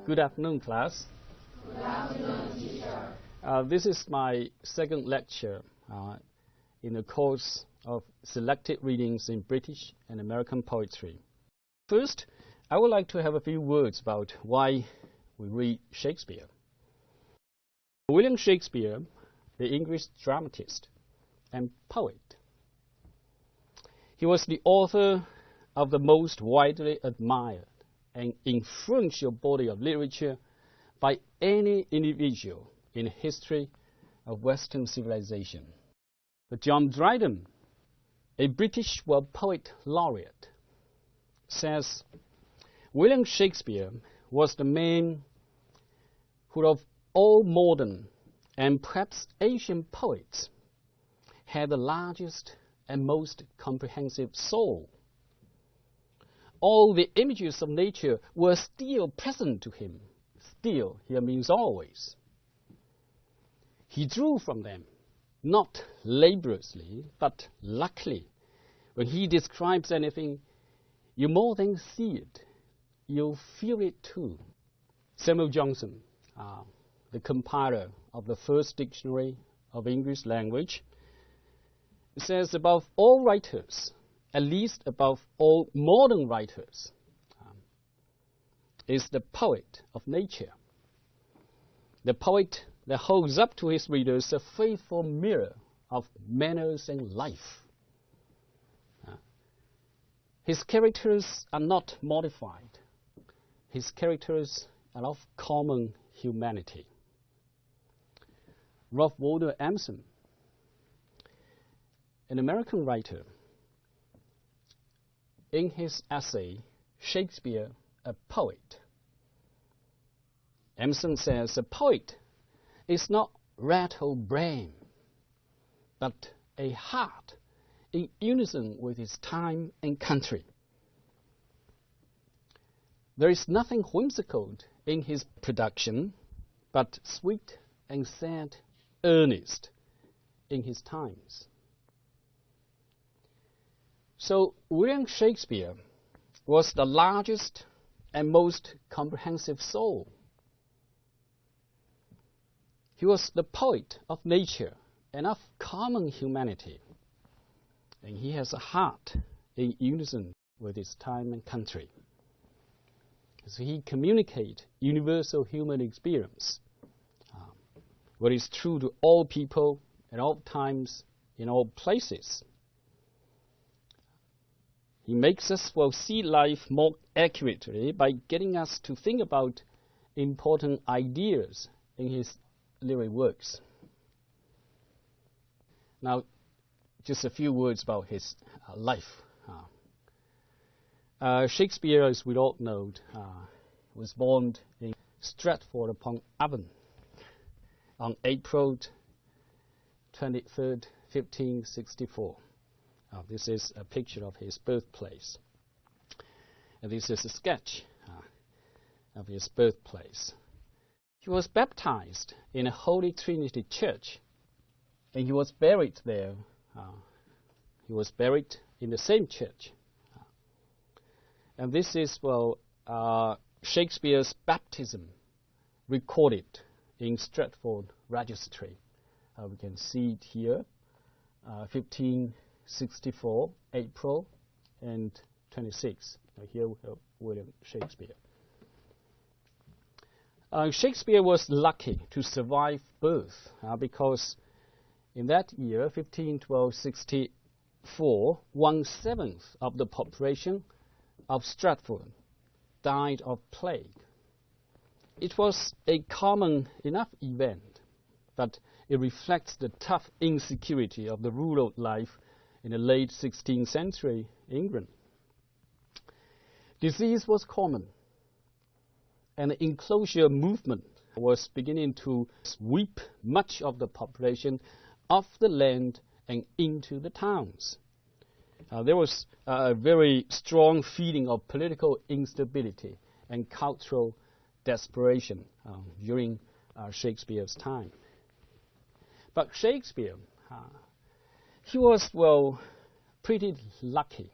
Good afternoon, class. Good afternoon, teacher. This is my second lecture in the course of selected readings in British and American poetry. First, I would like to have a few words about why we read Shakespeare. William Shakespeare, the English dramatist and poet. He was the author of the most widely admired and influential body of literature by any individual in the history of Western civilization. But John Dryden, a British World Poet Laureate, says William Shakespeare was the man who, of all modern and perhaps ancient poets, had the largest and most comprehensive soul. All the images of nature were still present to him. Still here means always. He drew from them, not laboriously, but luckily. When he describes anything, you more than see it, you feel it too. Samuel Johnson, the compiler of the first dictionary of English language, says above all writers, at least above all modern writers, is the poet of nature. The poet that holds up to his readers a faithful mirror of manners and life. His characters are not modified. His characters are of common humanity. Ralph Waldo Emerson, an American writer, in his essay, Shakespeare, a Poet, Emerson says, a poet is not rattle brain, but a heart in unison with his time and country. There is nothing whimsical in his production, but sweet and sad earnest in his times. So William Shakespeare was the largest and most comprehensive soul. He was the poet of nature and of common humanity. And he has a heart in unison with his time and country. So he communicates universal human experience. What is true to all people at all times, in all places. He makes us see life more accurately by getting us to think about important ideas in his lyric works. Now, just a few words about his life. Shakespeare, as we all know, was born in Stratford-upon-Avon on April 23rd, 1564. This is a picture of his birthplace. And this is a sketch of his birthplace. He was baptized in a Holy Trinity Church, and he was buried there. He was buried in the same church. And this is, Shakespeare's baptism recorded in Stratford Registry. We can see it here, 1564, April, and 26. Here we have William Shakespeare. Shakespeare was lucky to survive birth because in that year, 1512-64, 1/7 of the population of Stratford died of plague. It was a common enough event, but it reflects the tough insecurity of the rural life in the late 16th century England. Disease was common, and the enclosure movement was beginning to sweep much of the population off the land and into the towns. There was a very strong feeling of political instability and cultural desperation during Shakespeare's time. But Shakespeare, he was, pretty lucky.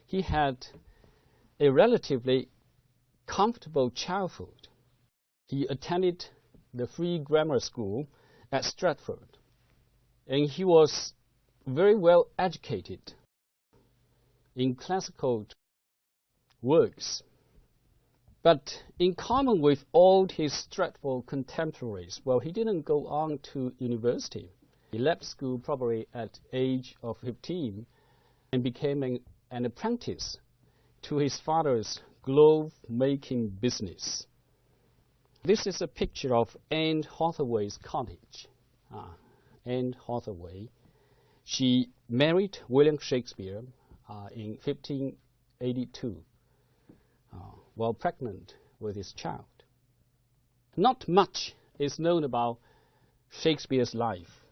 He had a relatively comfortable childhood he attended the free grammar school at Stratford, and he was very well educated in classical works. But in common with all his Stratford contemporaries, well, he didn't go on to university. He left school probably at age of 15 and became an apprentice to his father's glove-making business. This is a picture of Anne Hathaway's cottage. Anne Hathaway. She married William Shakespeare in 1582 while pregnant with his child. Not much is known about Shakespeare's life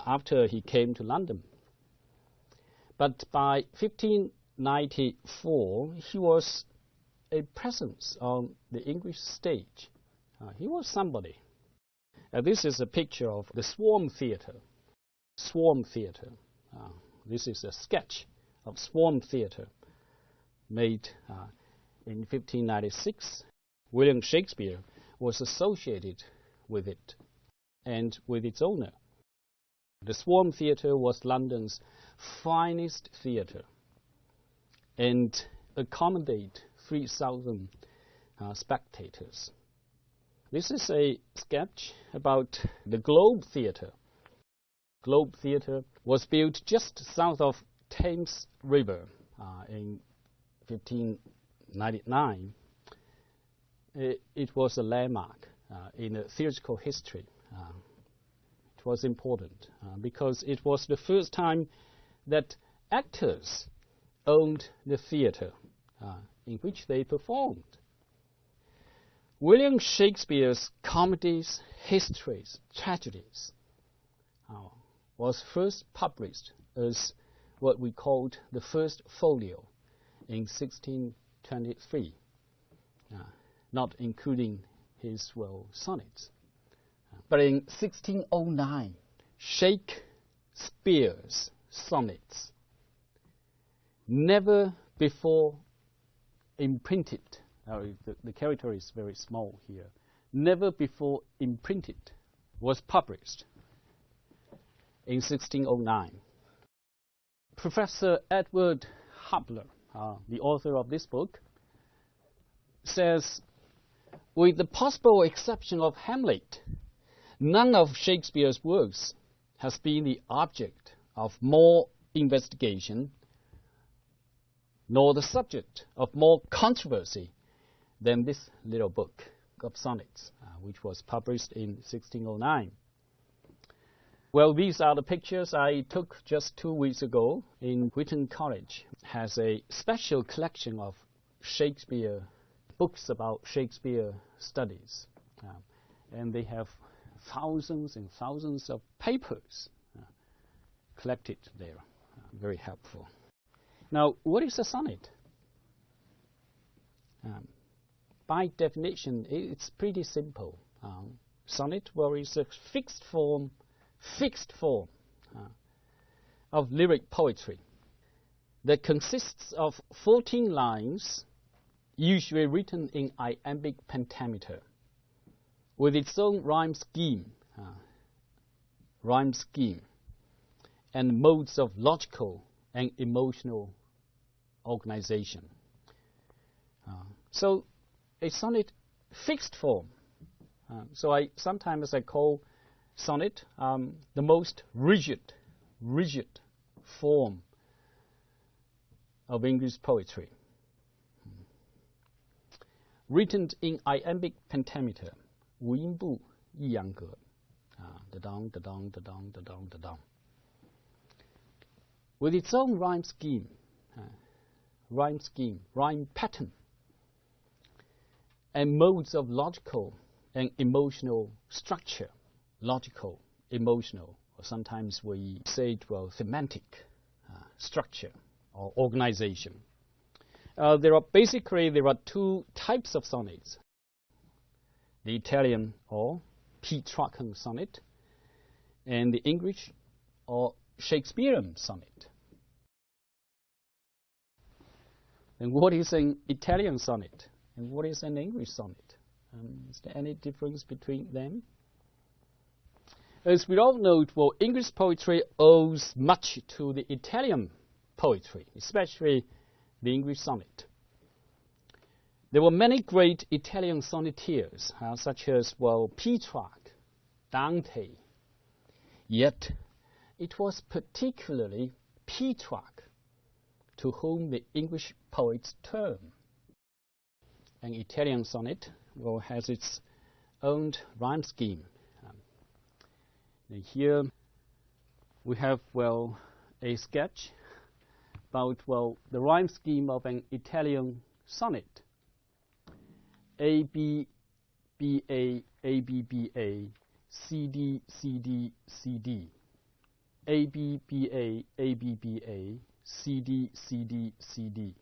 after he came to London. But by 1594, he was a presence on the English stage. He was somebody. This is a picture of the Swarm Theatre. Swarm Theatre. This is a sketch of Swarm Theatre made in 1596. William Shakespeare was associated with it and with its owner. The Swarm Theatre was London's finest theatre and accommodated 3,000 spectators. This is a sketch about the Globe Theatre. Globe Theatre was built just south of Thames River in 1599. It was a landmark in the theatrical history. It was important because it was the first time that actors owned the theatre in which they performed. William Shakespeare's comedies, histories, tragedies was first published as what we called the First Folio in 1623, not including his, sonnets. But in 1609, Shakespeare's sonnets, never before imprinted, the character is very small here, never before imprinted, was published in 1609. Professor Edward Hubler, the author of this book, says, with the possible exception of Hamlet, none of Shakespeare's works has been the object of more investigation, nor the subject of more controversy than this little book of sonnets, which was published in 1609. Well, these are the pictures I took just 2 weeks ago in Wheaton College. It has a special collection of Shakespeare books about Shakespeare studies, and they have thousands and thousands of papers collected there. Very helpful. Now, what is a sonnet? By definition, it's pretty simple. Sonnet, is a fixed form of lyric poetry that consists of 14 lines, usually written in iambic pentameter, with its own rhyme scheme, and modes of logical and emotional organization. So a sonnet fixed form. So sometimes I call sonnet the most rigid form of English poetry. Written in iambic pentameter, 五音部一阳格, da-dong, da-dong, da-dong, da-dong, da-dong. With its own rhyme scheme, rhyme pattern, and modes of logical and emotional structure. Logical, emotional, or sometimes we say thematic structure or organization. There are two types of sonnets: the Italian or Petrarchan sonnet, and the English or Shakespearean sonnet. And what is an Italian sonnet? And what is an English sonnet? Is there any difference between them? As we all know, well, English poetry owes much to the Italian poetry, especially the English sonnet. There were many great Italian sonneteers, such as, well, Petrarch, Dante. Yet, it was particularly Petrarch to whom the English poets turn. An Italian sonnet, well, has its own rhyme scheme. And here we have, well, a sketch about, well, the rhyme scheme of an Italian sonnet. A, B, B, A, A, B, B, A, C, D, C, D, C, D. A, B, B, A, A, B, B, A, C, D, C, D, C, D.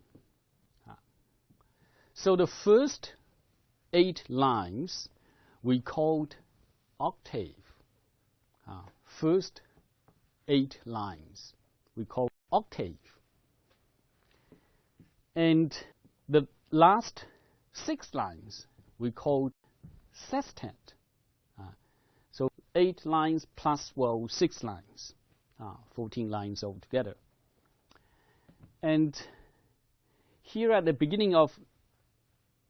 So the first 8 lines we called octave. First 8 lines we call octave. And the last 6 lines we called sestet. So 8 lines plus, well, 6 lines, 14 lines altogether. And here at the beginning of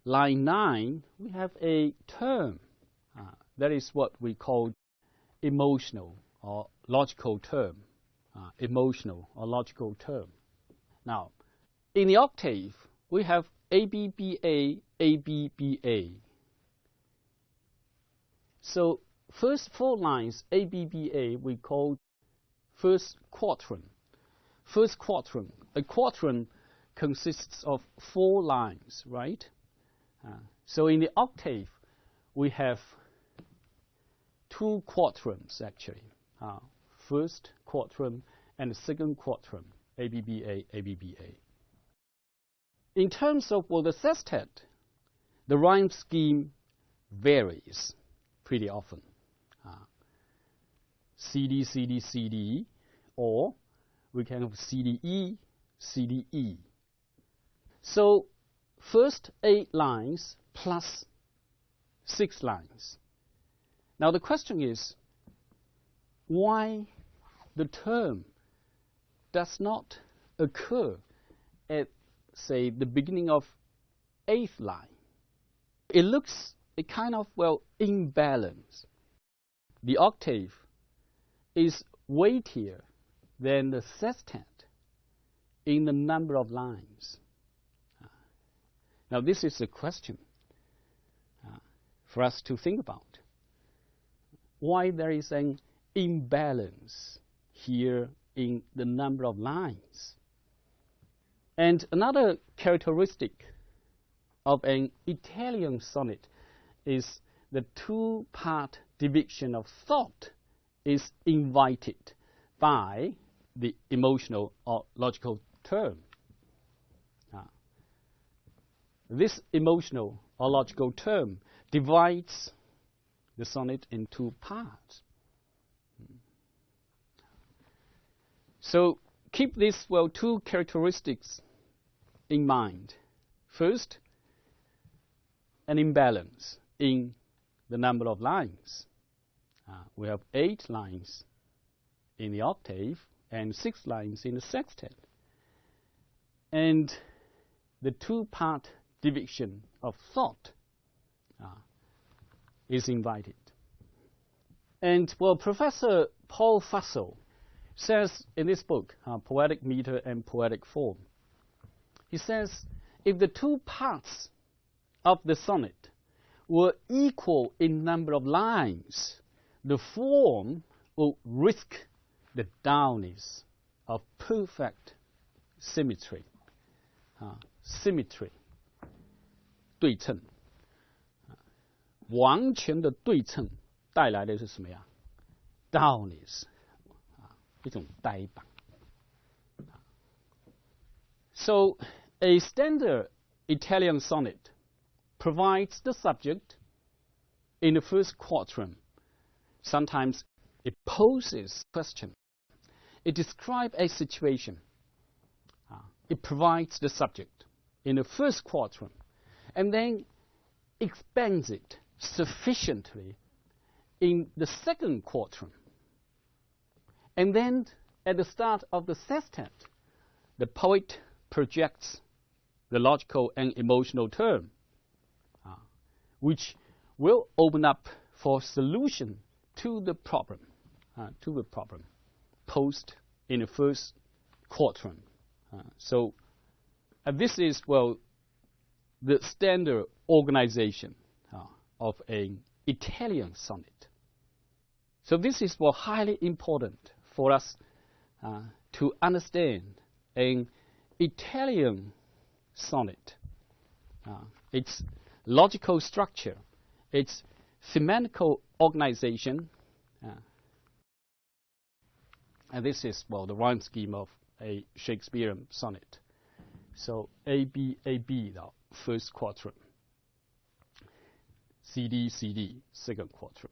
line 9, we have a term. That is what we call emotional or logical term. Emotional or logical term. Now, in the octave, we have ABBA, ABBA. So, first 4 lines, ABBA, we call first quatrain. First quatrain. A quatrain consists of 4 lines, right? So in the octave, we have 2 quatrains, actually. First quatrain and the second quatrain, ABBA, ABBA. In terms of, well, the sestet, the rhyme scheme varies pretty often. CD, CD, CD, or we can have CDE, CDE. So first 8 lines plus 6 lines. Now the question is, why the term does not occur at, say, the beginning of 8th line? It looks a kind of, well, imbalance. The octave is weightier than the sestet in the number of lines. Now this is a question for us to think about. Why there is an imbalance here in the number of lines. And another characteristic of an Italian sonnet is the 2-part division of thought is invited by the emotional or logical term. This emotional or logical term divides the sonnet in 2 parts. So keep these, well, 2 characteristics in mind. First, an imbalance in the number of lines. We have 8 lines in the octave and 6 lines in the sextet. And the 2-part division of thought is invited. And, well, Professor Paul Fussell says in this book, Poetic Meter and Poetic Form, he says, if the 2 parts of the sonnet were equal in number of lines, the form will risk the downness of perfect symmetry. Symmetry. 对称，完全的对称带来的是什么呀 ？Downness， 一种呆板。So a standard Italian sonnet provides the subject in the first quatrain. Sometimes it poses a question. It describes a situation. It provides the subject in the first quatrain. And then expands it sufficiently in the second quatrain. And then at the start of the sextet, the poet projects the logical and emotional term, which will open up for solution to the problem posed in the first quatrain. So this is, well, the standard organization of an Italian sonnet. So this is, well, highly important for us to understand an Italian sonnet, its logical structure, its thematical organization, and this is, well, the rhyme scheme of a Shakespearean sonnet. So A, B, the first quatrain. C, D, second quatrain.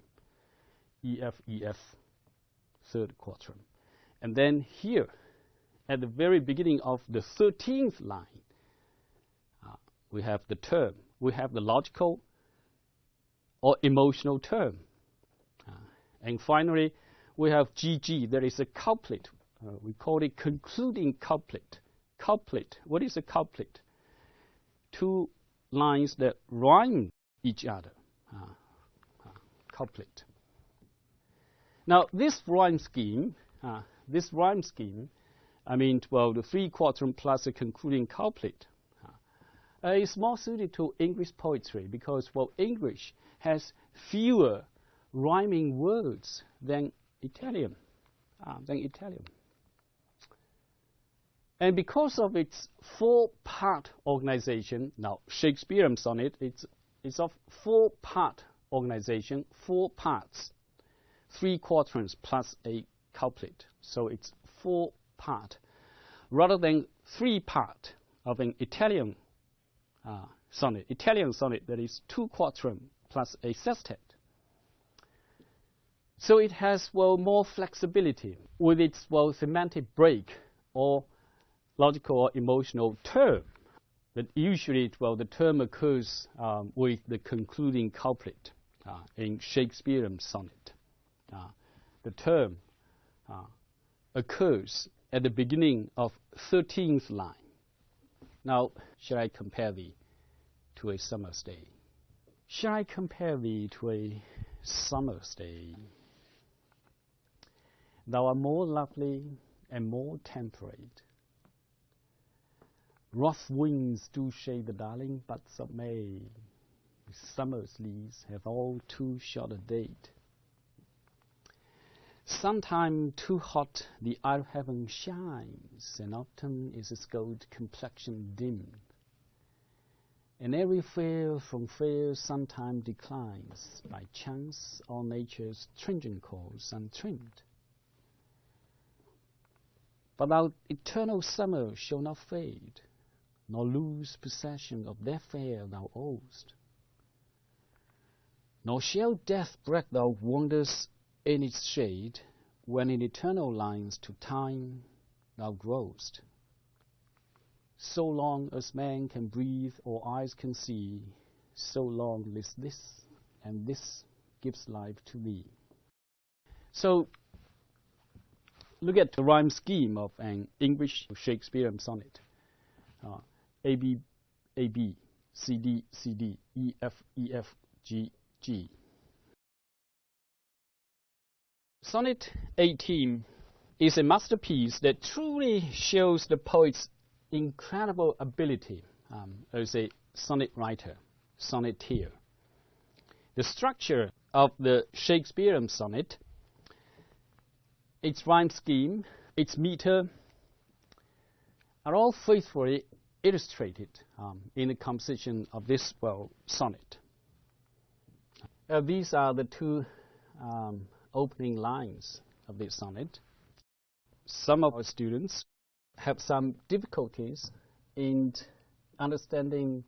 E, F, third quatrain. And then here, at the very beginning of the 13th line, we have the term. We have the logical or emotional term. And finally, we have GG. There is a couplet. We call it concluding couplet. Couplet. What is a couplet? Two lines that rhyme each other. Couplet. Now, this rhyme scheme, I mean, well, the three quatrain plus a concluding couplet, is more suited to English poetry because, well, English has fewer rhyming words than Italian. And because of its four-part organization, now Shakespearean sonnet, it's of four-part organization, 4 parts, 3 quatrains plus a couplet. So it's 4-part, rather than 3-part of an Italian sonnet. Italian sonnet, that is 2 quatrains plus a sextet. So it has, well, more flexibility with its, well, semantic break or logical or emotional term. But usually, well, the term occurs with the concluding couplet in Shakespearean sonnet. The term occurs at the beginning of 13th line. Now, shall I compare thee to a summer's day? Shall I compare thee to a summer's day? Thou art more lovely and more temperate. Rough winds do shade the darling buds of May. Summer's leaves have all too short a date. Sometime too hot the eye of heaven shines, and often is its gold complexion dim. And every fair from fair sometime declines, by chance all nature's stringent chords untrimmed. But thou eternal summer shall not fade, nor lose possession of that fair thou owest. Nor shall death break thy wonders in its shade, when in eternal lines to time thou growest. So long as man can breathe or eyes can see, so long lives this, and this gives life to thee. So, look at the rhyme scheme of an English Shakespearean sonnet. A, B, C, D, E, F, G, G. Sonnet 18 is a masterpiece that truly shows the poet's incredible ability as a sonnet writer, sonneteer. The structure of the Shakespearean sonnet, its rhyme scheme, its meter, are all faithfully illustrated in the composition of this, well, sonnet. These are the two opening lines of this sonnet. Some of our students have some difficulties in understanding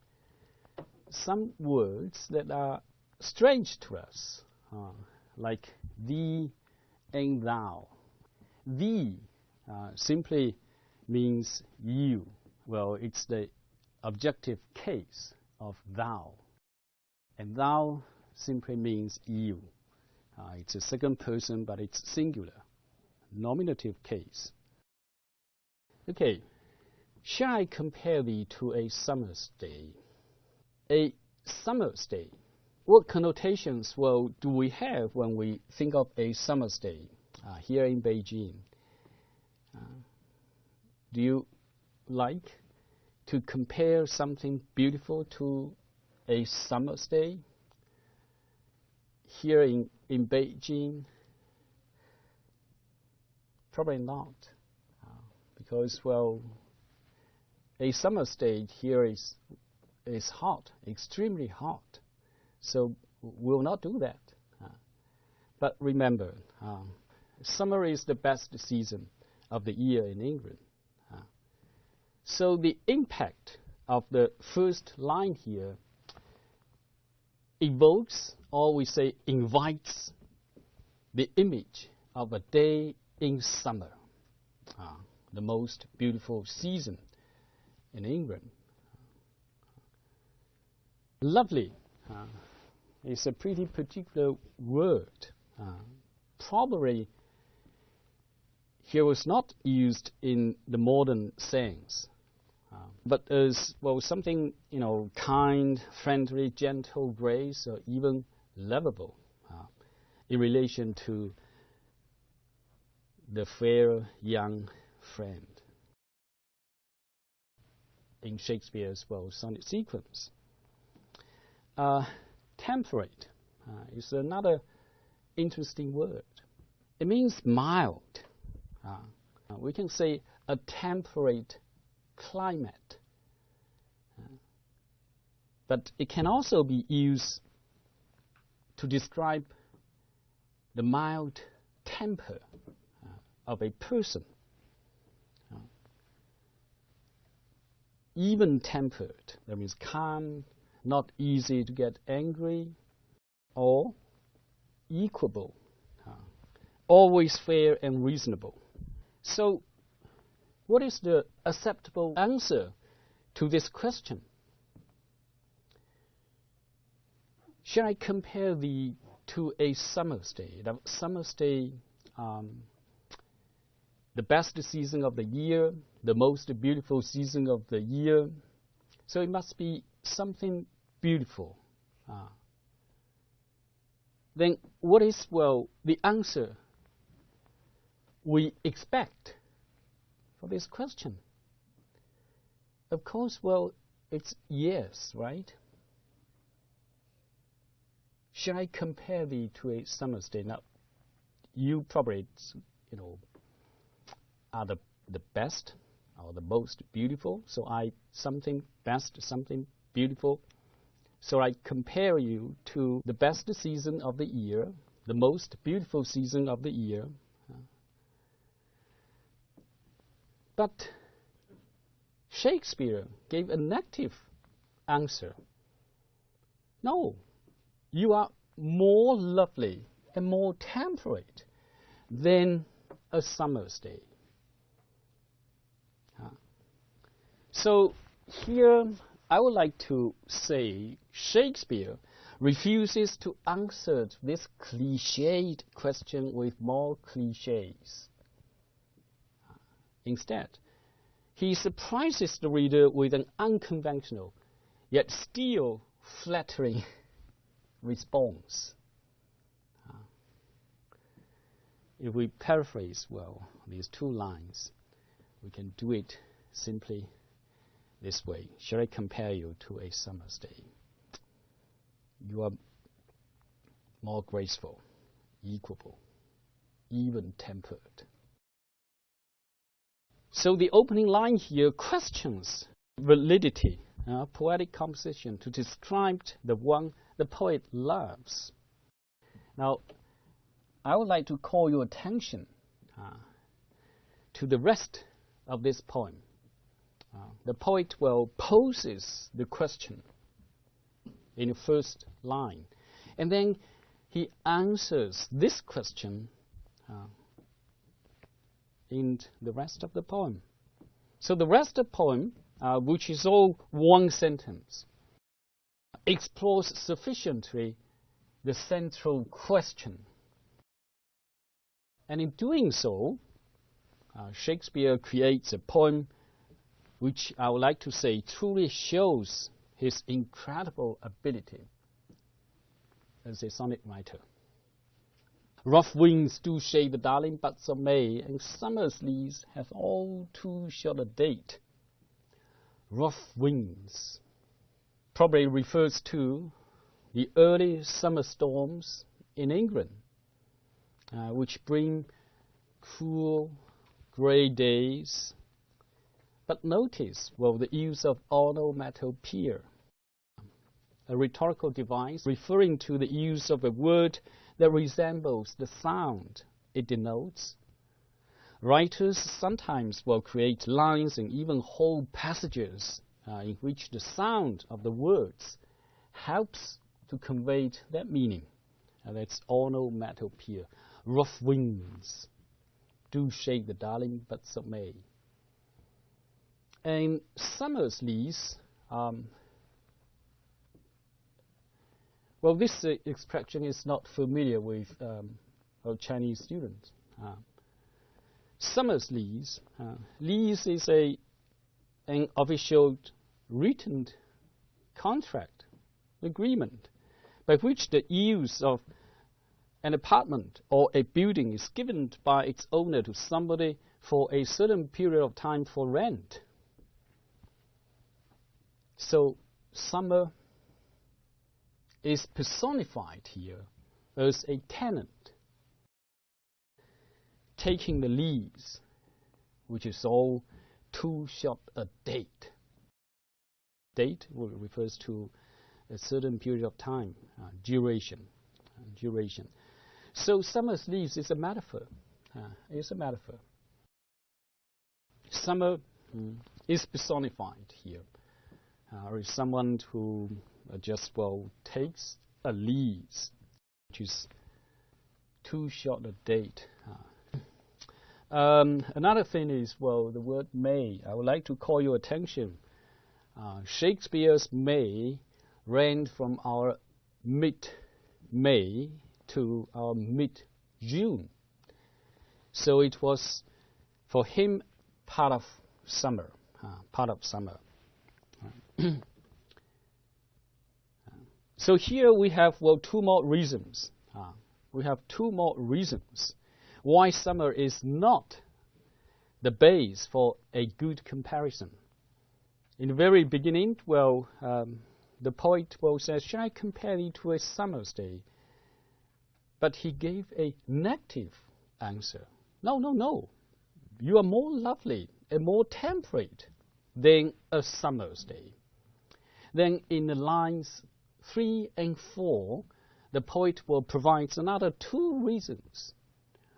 some words that are strange to us, like thee and thou. Thee simply means you. Well, it's the objective case of thou. And thou simply means you. It's a second person, but it's singular, nominative case. Okay, shall I compare thee to a summer's day? A summer's day. What connotations, do we have when we think of a summer's day here in Beijing? Do you like to compare something beautiful to a summer's day here in Beijing? Probably not, because, a summer's day here is hot, extremely hot, so we'll not do that. But remember, summer is the best season of the year in England. So the impact of the first line here evokes, or we say invites, the image of a day in summer, the most beautiful season in England. Lovely is a pretty particular word. Probably here was not used in the modern sense, but as, something, kind, friendly, gentle, grace, or even lovable in relation to the fair young friend in Shakespeare's, sonnet sequence. Temperate is another interesting word. It means mild. We can say a temperate climate. But it can also be used to describe the mild temper of a person. Even-tempered, that means calm, not easy to get angry, or equable, always fair and reasonable. So, what is the acceptable answer to this question? Shall I compare thee to a summer's day? The summer's day, the best season of the year, the most beautiful season of the year. So it must be something beautiful. Then what is, the answer we expect for this question? Of course, it's yes, right? Shall I compare thee to a summer's day? Now, you probably, are the best or the most beautiful. So something best, something beautiful. So I compare you to the best season of the year, the most beautiful season of the year. But Shakespeare gave a negative answer. No, you are more lovely and more temperate than a summer's day. So here I would like to say Shakespeare refuses to answer this cliched question with more cliches. Instead, he surprises the reader with an unconventional, yet still flattering response. If we paraphrase, these two lines, we can do it simply this way. Shall I compare you to a summer's day? You are more graceful, equable, even-tempered. So the opening line here questions validity, poetic composition, to describe the one the poet loves. Now, I would like to call your attention to the rest of this poem. The poet poses the question in the first line, and then he answers this question in the rest of the poem. So the rest of the poem, which is all one sentence, explores sufficiently the central question. And in doing so, Shakespeare creates a poem which I would like to say truly shows his incredible ability as a sonnet writer. Rough winds do shade the darling buds of May, and summer's leaves have all too short a date. Rough winds probably refers to the early summer storms in England, which bring cool, grey days. But notice, the use of onomatopoeia, a rhetorical device referring to the use of a word that resembles the sound it denotes. Writers sometimes create lines and even whole passages in which the sound of the words helps to convey that meaning. That's onomatopoeia. Rough winds do shake the darling buds of May. And summer's leaves, this expression is not familiar with our Chinese students. Summer's lease. Lease is an official written contract, agreement, by which the use of an apartment or a building is given by its owner to somebody for a certain period of time for rent. So summer is personified here as a tenant taking the lease, which is all too short a date. Date refers to a certain period of time, duration. So summer's leaves is a metaphor. Summer is personified here, or is someone who just takes a lease, which is too short a date. Another thing is, the word May. I would like to call your attention. Shakespeare's May ran from our mid-May to our mid-June. So it was, for him, part of summer. So here we have, two more reasons. Why summer is not the base for a good comparison. In the very beginning, the poet says, "Shall I compare thee to a summer's day?" But he gave a negative answer. No. You are more lovely and more temperate than a summer's day. Then in the lines 3 and 4, the poet provides another 2 reasons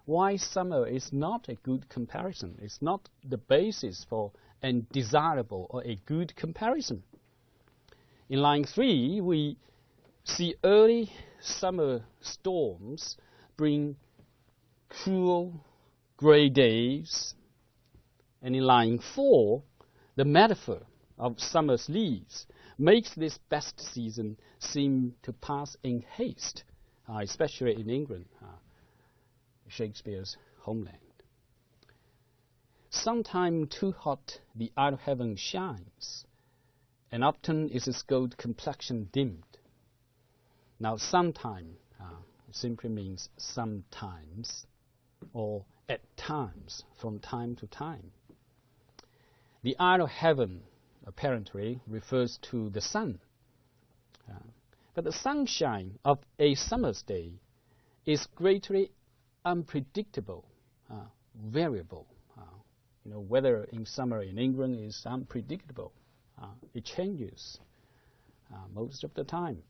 why summer is not a good comparison. It's not the basis for a desirable or a good comparison. In line 3, we see early summer storms bring cruel, grey days. And in line 4, the metaphor of summer's leaves makes this best season seem to pass in haste, especially in England, Shakespeare's homeland. Sometime too hot the eye of heaven shines, and often is its gold complexion dimmed. Now sometime simply means sometimes, or at times, from time to time. The eye of heaven apparently refers to the sun. But the sunshine of a summer's day is greatly unpredictable, variable. Weather in summer in England is unpredictable. It changes most of the time.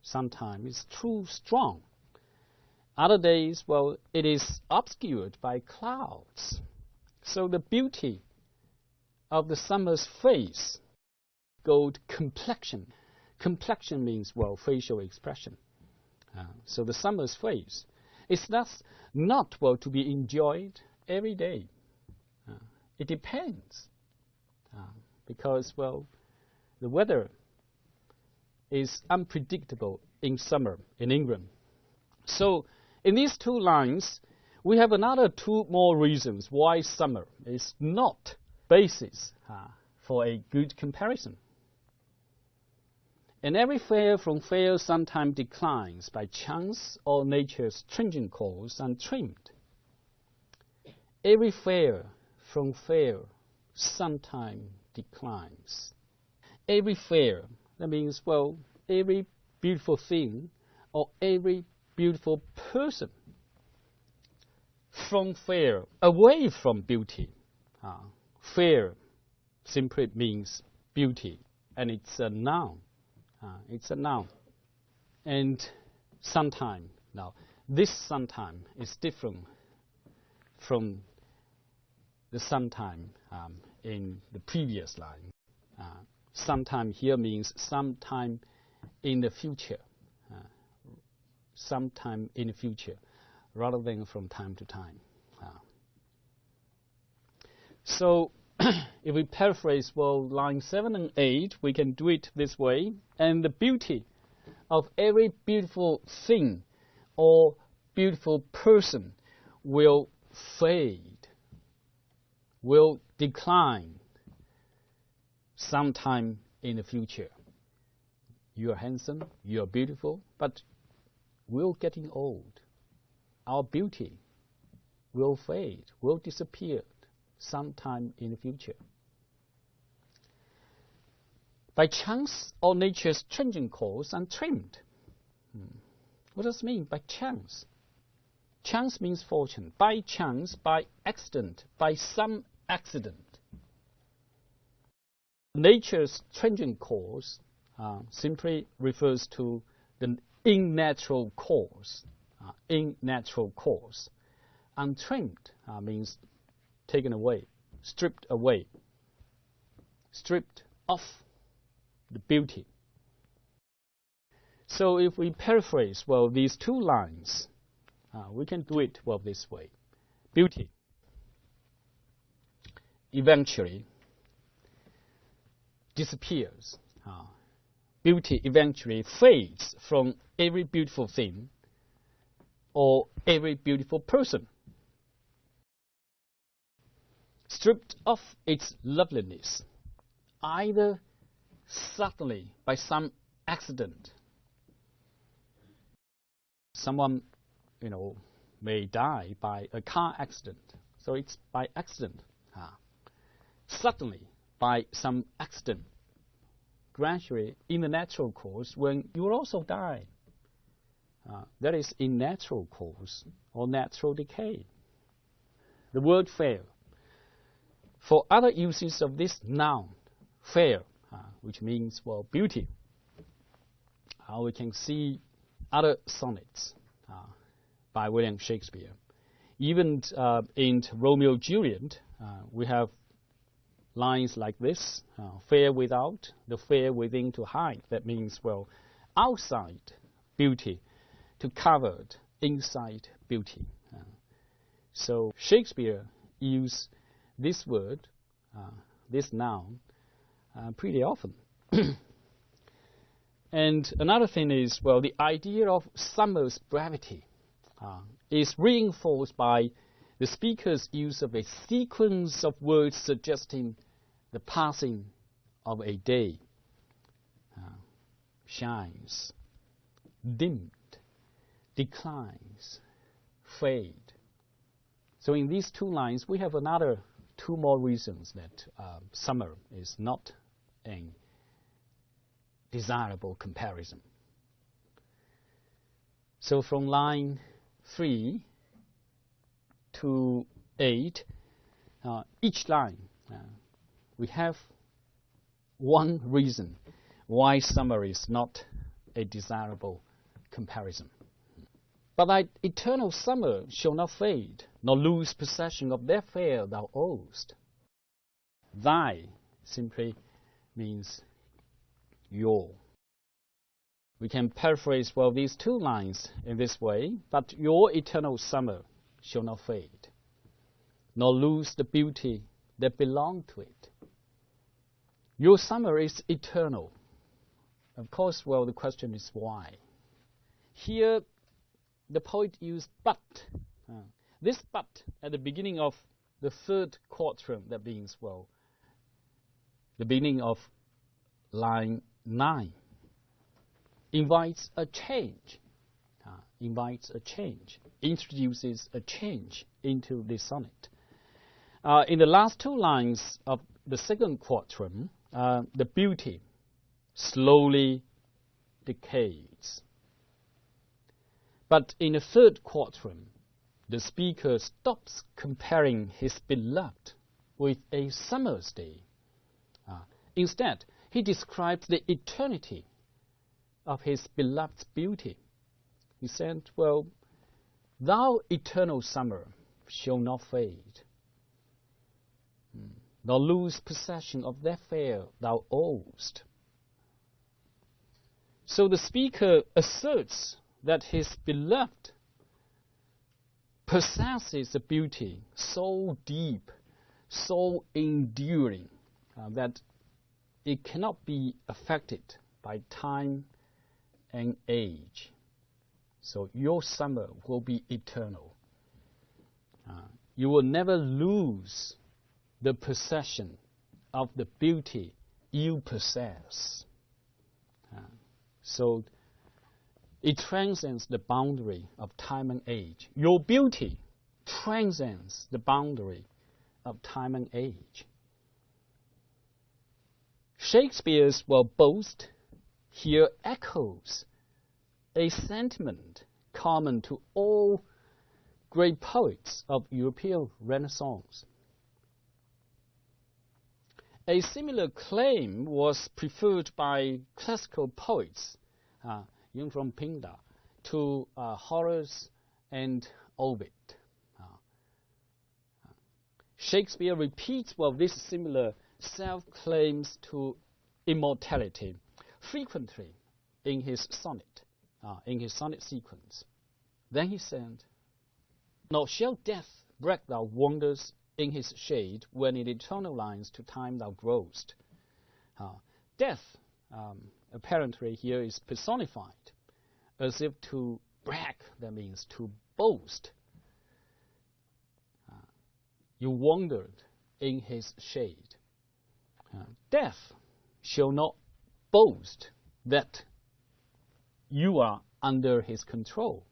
Sometimes it's too strong. Other days, it is obscured by clouds. So the beauty of the summer's face, gold complexion. Complexion means, facial expression. So the summer's face is thus not, to be enjoyed every day. It depends, because, the weather is unpredictable in summer in England. So in these two lines, we have another two more reasons why summer is not basis for a good comparison. And every fair from fair sometime declines by chance or nature's changing course untrimmed. Every fair from fair sometime declines. Every fair, that means, well, every beautiful thing or every beautiful person. From fair, away from beauty. Fair simply means beauty, and it's a noun. It's a noun. And sometime, now, this sometime is different from the sometime in the previous line. Sometime here means sometime in the future. Sometime in the future, rather than from time to time. So, if we paraphrase, well, line 7 and 8, we can do it this way. And the beauty of every beautiful thing or beautiful person will fade, will decline sometime in the future. You're handsome, you're beautiful, but we're getting old. Our beauty will fade, will disappear sometime in the future. By chance or nature's changing course untrimmed. What does it mean by chance? Chance means fortune. By chance, by accident, by some accident. Nature's changing course simply refers to the unnatural course. Unnatural course. Untrimmed means taken away, stripped away, stripped off the beauty. So if we paraphrase, well, these two lines, we can do it, well, this way. Beauty eventually disappears. Beauty eventually fades from every beautiful thing or every beautiful person. Stripped of its loveliness, either suddenly by some accident. Someone, may die by a car accident. So it's by accident. Suddenly, by some accident. Gradually, in the natural course, when you will also die. That is in natural course or natural decay. The word fair. For other uses of this noun, fair, which means, well, beauty, we can see other sonnets by William Shakespeare. Even in Romeo and Juliet, we have lines like this, fair without, the fair within to hide. That means, well, outside beauty to covered inside beauty. So Shakespeare used this word, this noun, pretty often. And another thing is, well, the idea of summer's brevity is reinforced by the speaker's use of a sequence of words suggesting the passing of a day. Shines, dimmed, declines, fade. So in these two lines, we have another two more reasons that summer is not a desirable comparison. So from line 3 to 8, each line, we have one reason why summer is not a desirable comparison. But thy eternal summer shall not fade, nor lose possession of that fair thou owest. Thy simply means your. We can paraphrase, well, these two lines in this way, but your eternal summer shall not fade, nor lose the beauty that belongs to it. Your summer is eternal. Of course, well, the question is why. Here, the poet used but. This but at the beginning of the third quatrain, that means, well, the beginning of line 9, invites a change, introduces a change into the sonnet. In the last two lines of the second quatrain, the beauty slowly decays. But in the third quatrain, the speaker stops comparing his beloved with a summer's day. Instead, he describes the eternity of his beloved's beauty. He said, well, thou eternal summer shall not fade, nor lose possession of that fair thou owest. So the speaker asserts that his beloved possesses a beauty so deep, so enduring, that it cannot be affected by time and age. So your summer will be eternal. You will never lose the possession of the beauty you possess. So it transcends the boundary of time and age. Your beauty transcends the boundary of time and age. Shakespeare's boast here echoes a sentiment common to all great poets of European Renaissance. A similar claim was preferred by classical poets, from Pindar to Horace and Ovid. Shakespeare repeats this similar self-claims to immortality frequently in his sonnet sequence. Then he said, nor shall death break thy wonders in his shade when in eternal lines to time thou growest. Death, apparently here, is personified as if to brag, that means to boast. You wandered in his shade. Death shall not boast that you are under his control.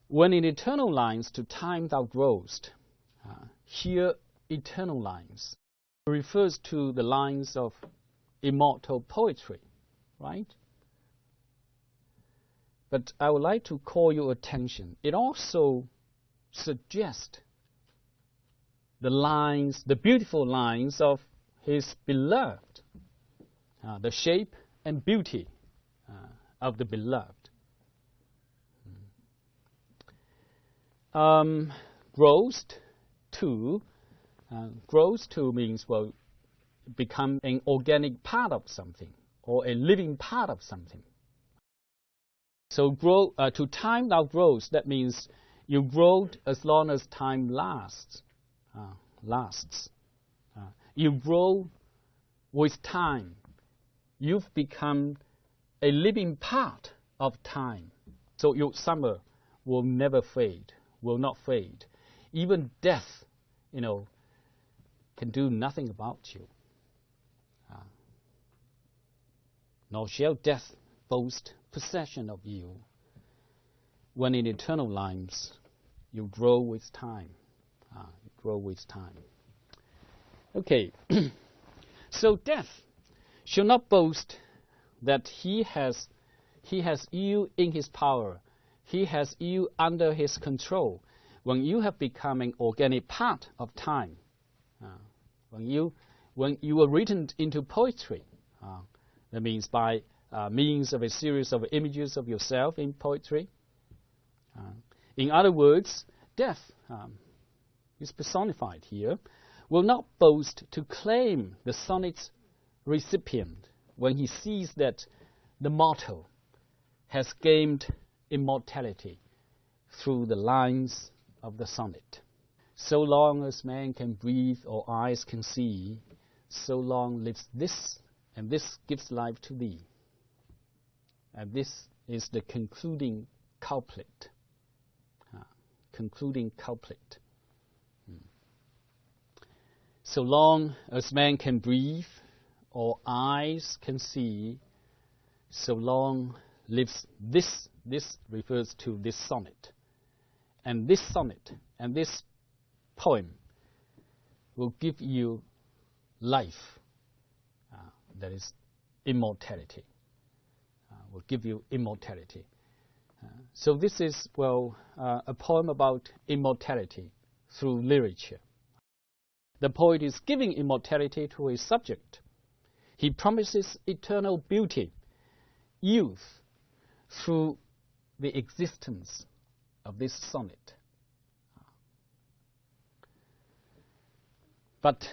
When in eternal lines to time thou growest, here eternal lines refers to the lines of immortal poetry, right? But I would like to call your attention. It also suggests the lines, the beautiful lines of his beloved, the shape and beauty of the beloved. Grows to means, become an organic part of something or a living part of something. So to time thou grows, that means you grow as long as time lasts. You grow with time. You've become a living part of time. So your summer will never fade, will not fade. Even death, can do nothing about you. Nor shall death boast possession of you. When in eternal lines, you grow with time. You grow with time. Okay, so death shall not boast that he has you in his power. He has you under his control. When you have become an organic part of time, when you were written into poetry, that means by means of a series of images of yourself in poetry. In other words, death is personified here, will not boast to claim the sonnet's recipient when he sees that the mortal has gained immortality through the lines of the sonnet. So long as man can breathe or eyes can see, so long lives this, and this gives life to thee. And this is the concluding couplet. Concluding couplet. So long as man can breathe or eyes can see, so long lives this. This refers to this sonnet. And this sonnet and this poem will give you life. That is immortality. Will give you immortality. So this is, a poem about immortality through literature. The poet is giving immortality to his subject. He promises eternal beauty, youth, through the existence of this sonnet. But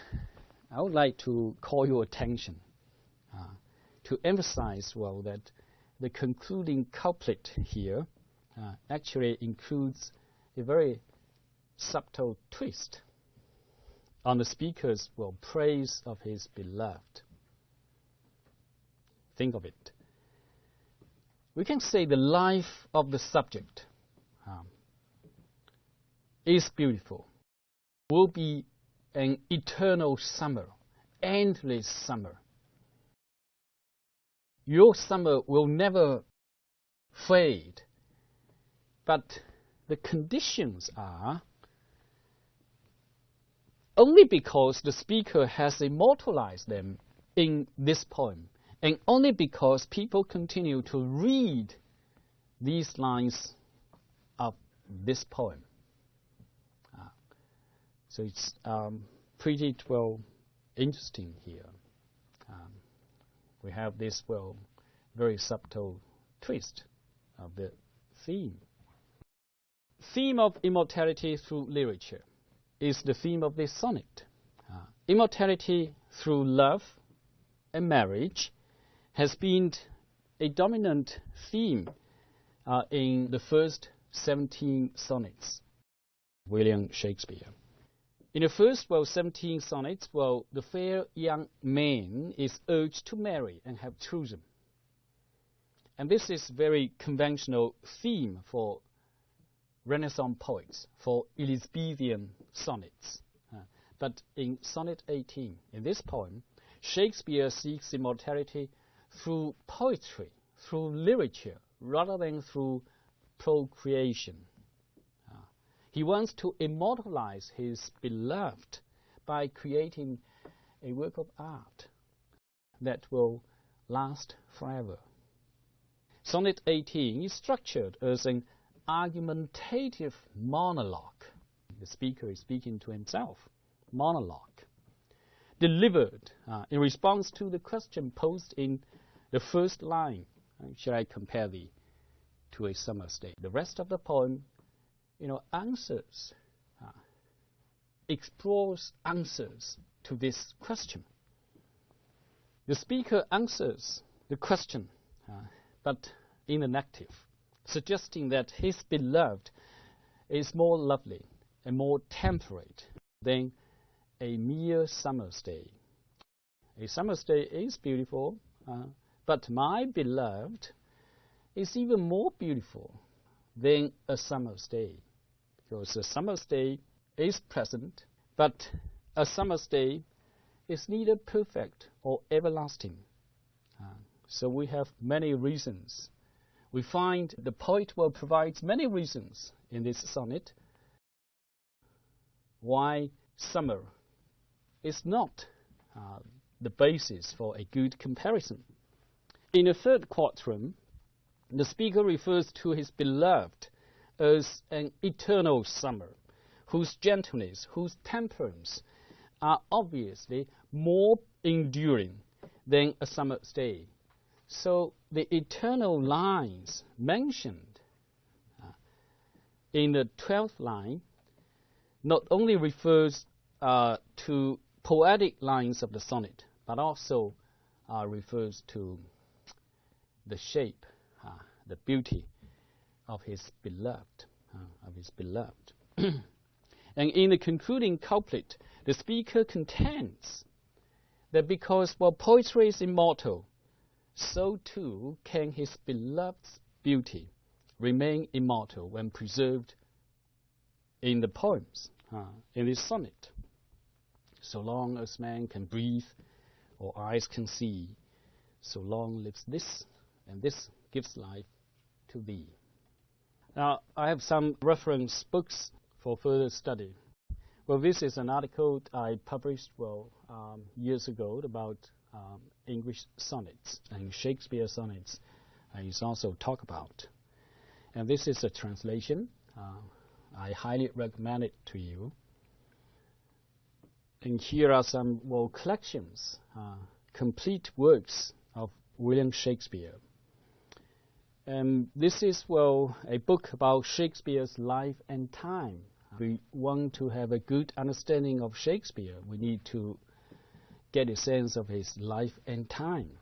I would like to call your attention to emphasize, that the concluding couplet here actually includes a very subtle twist on the speaker's praise of his beloved. Think of it. We can say the life of the subject is beautiful, will be an eternal summer, endless summer. Your summer will never fade, but the conditions are only because the speaker has immortalized them in this poem, and only because people continue to read these lines of this poem. So it's pretty interesting here. We have this very subtle twist of the theme. Theme of immortality through literature is the theme of this sonnet. Immortality through love and marriage has been a dominant theme in the first 17 sonnets, William Shakespeare. In the first 17 sonnets, the fair young man is urged to marry and have children. And this is a very conventional theme for Renaissance poets, for Elizabethan sonnets. But in Sonnet 18, in this poem, Shakespeare seeks immortality through poetry, through literature, rather than through procreation. He wants to immortalize his beloved by creating a work of art that will last forever. Sonnet 18 is structured as an argumentative monologue. The speaker is speaking to himself. Monologue. Delivered in response to the question posed in the first line. Shall I compare thee to a summer's day? The rest of the poem answers, explores answers to this question. The speaker answers the question, but in the negative, suggesting that his beloved is more lovely and more temperate than a mere summer's day. A summer's day is beautiful, but my beloved is even more beautiful than a summer's day. Because a summer's day is pleasant, but a summer's day is neither perfect or everlasting. So we have many reasons. We find the poet provides many reasons in this sonnet why summer is not the basis for a good comparison. In the third quatrain, the speaker refers to his beloved as an eternal summer, whose gentleness, whose temperance are obviously more enduring than a summer's day. So the eternal lines mentioned in the 12th line not only refers to poetic lines of the sonnet, but also refers to the shape, the beauty of his beloved, And in the concluding couplet, the speaker contends that because poetry is immortal, so too can his beloved's beauty remain immortal when preserved in the poems, in this sonnet. So long as man can breathe or eyes can see, so long lives this, and this gives life to thee. Now, I have some reference books for further study. Well, this is an article I published, years ago about English sonnets and Shakespeare sonnets. It's also talked about. And this is a translation. I highly recommend it to you. And here are some collections, complete works of William Shakespeare. And this is, a book about Shakespeare's life and time. We want to have a good understanding of Shakespeare. We need to get a sense of his life and time.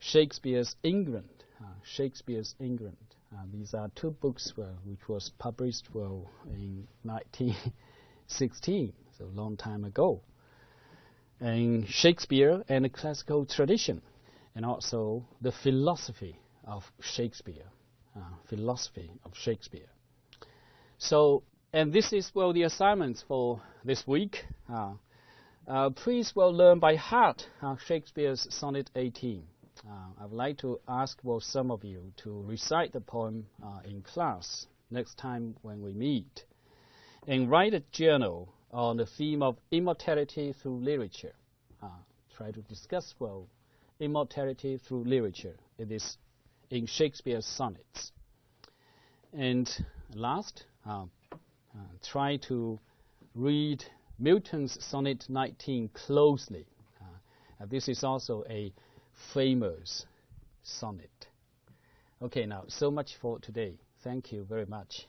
Shakespeare's England. These are two books which was published in 1916, so a long time ago. And Shakespeare and the classical tradition, and also the philosophy of Shakespeare. So, and this is the assignments for this week. Please learn by heart Shakespeare's Sonnet 18. I would like to ask some of you to recite the poem in class next time when we meet, and write a journal on the theme of immortality through literature. Try to discuss immortality through literature in Shakespeare's sonnets. And last, try to read Milton's Sonnet 19 closely. This is also a famous sonnet. Okay, now, so much for today. Thank you very much.